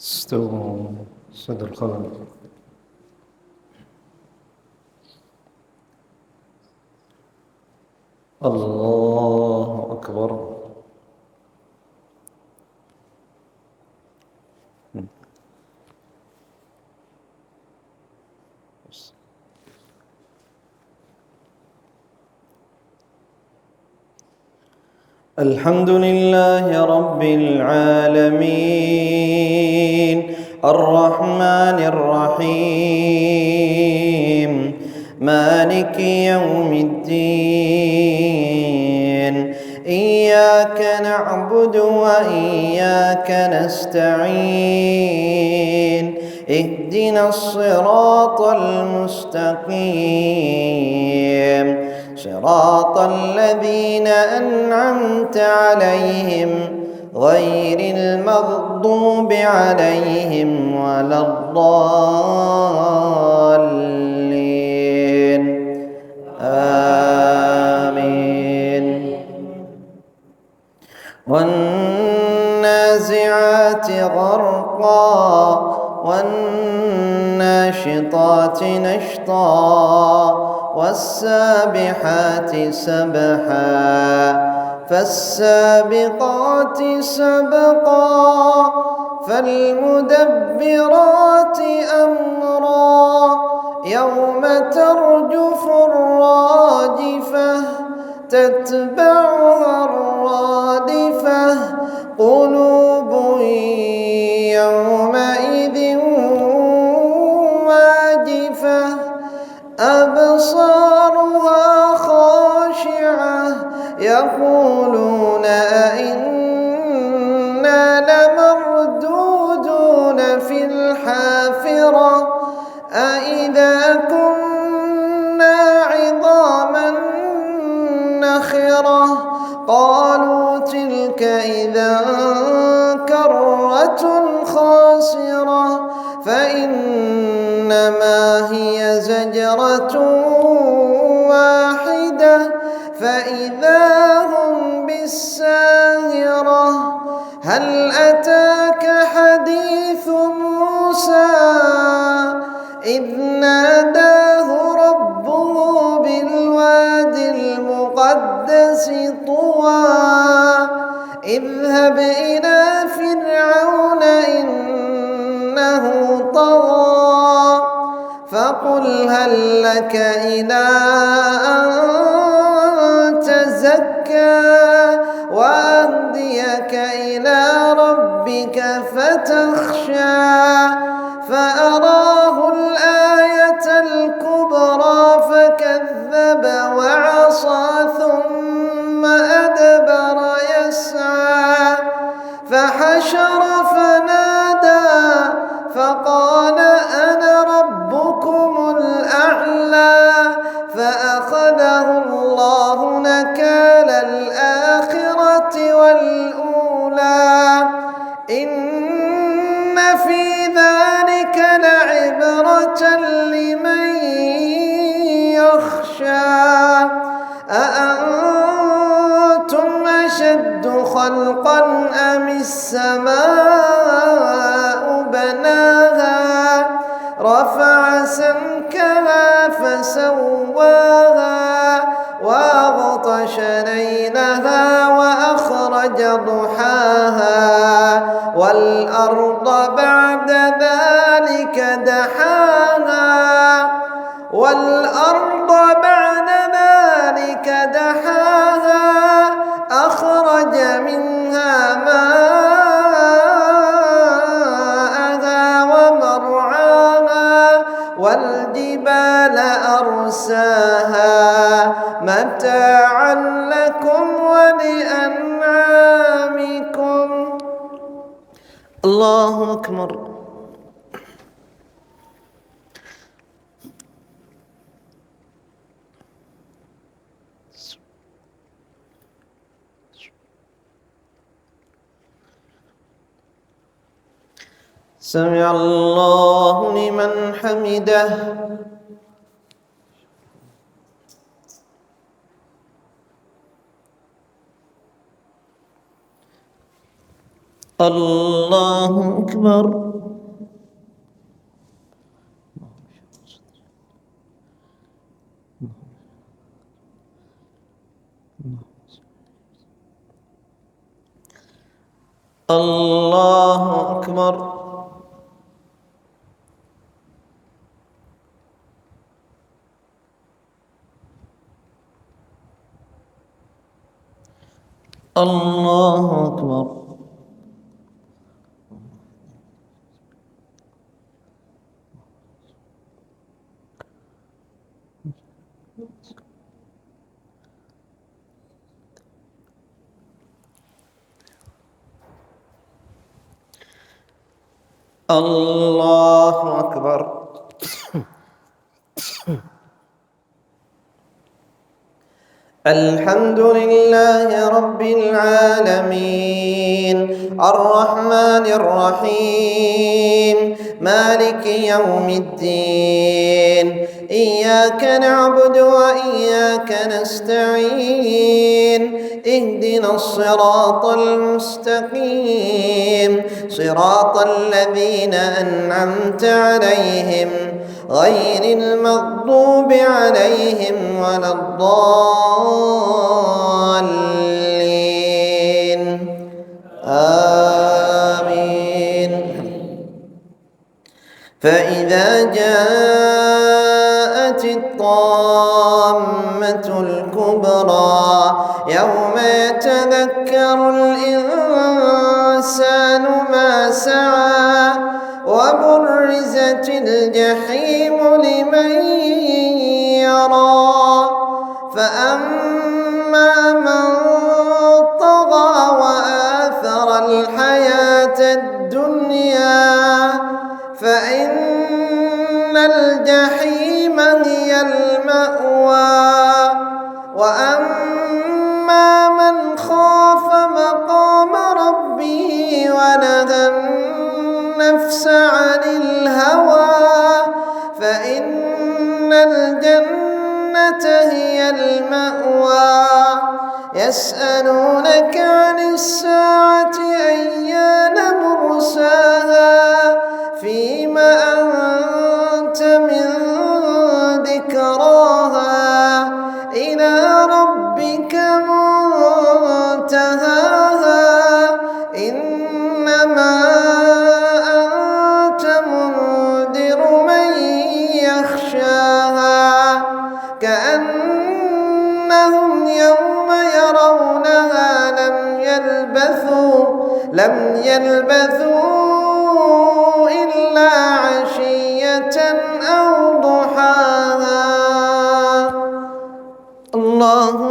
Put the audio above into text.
استووا صدر القلم. الله أكبر. الحمد لله رب العالمين الرحمن الرحيم مالك يوم الدين إياك نعبد وإياك نستعين اهدنا الصراط المستقيم صراط الذين أنعمت عليهم غير المغضوب عليهم ولا الضالين آمين. والنازعات غرقا والناشطات نشطا والسابحات سبحا فالسابقات سبقا فالمدبرات أمرا يوم ترجف الراجفة تتبعها الرادفة قلوب يومئذ واجفة أبصارها خاشعة يقولون أئنا لمردودون في الحافرة أئذا كنا عظاما نخرة قالوا تلك إذا كرة خاسرة فإنما هي زجرة واحدة فإذا هم بالساهرة هل أتاك حديث موسى إذ ناداه ربه بالواد المقدس طوى اذهب إلى فرعون إنه طغى فقل هل لك إلى أن تزكى وأهديك إلى ربك فتخشى فأراه الآية الكبرى فكذب وعصى ثم أدبر يسعى فحشر فنادى فقال أنا ربكم الأعلى فأخذه الله نكال الآخرة والأولى إن في ذلك لعبرة لمن يخشى أأنتم أشد خلقا أم السماء بناها رفع سمكها فسواها وأغطش ليلها وأخرج ضحاها والأرض بعد ذلك دحاها أخرج منها ماءها ومرعاها والجبال أرساها متاعا لكم ولأنعامكم. الله أكبر. سمع الله لمن حمده. الله أكبر. الله أكبر. الله أكبر. الله أكبر. الحمد لله رب العالمين الرحمن الرحيم مالك يوم الدين إياك نعبد وإياك نستعين اهدنا الصراط المستقيم صراط الذين أنعمت عليهم غير المغضوب عليهم ولا الضالين آمين. فإذا جاءت الطامة الكبرى يوم يتذكر الإنسان ما سعى وبرزت الجحيم لمن يرى فأما من طغى وآثر الحياة الدنيا فإن الجحيم هي المأوى وأما من خاف مقام ربه ونهى النفس عن الهوى فإن الجنة هي المأوى. يسألونك عن الساعة أيان مرساها فيما أنت من ذكراها إلى ربك منتهاها إنما أنت منذر من يخشاها كأنهم يوم يرونها لم يلبثوا إلا عشية أو ضحاها. الله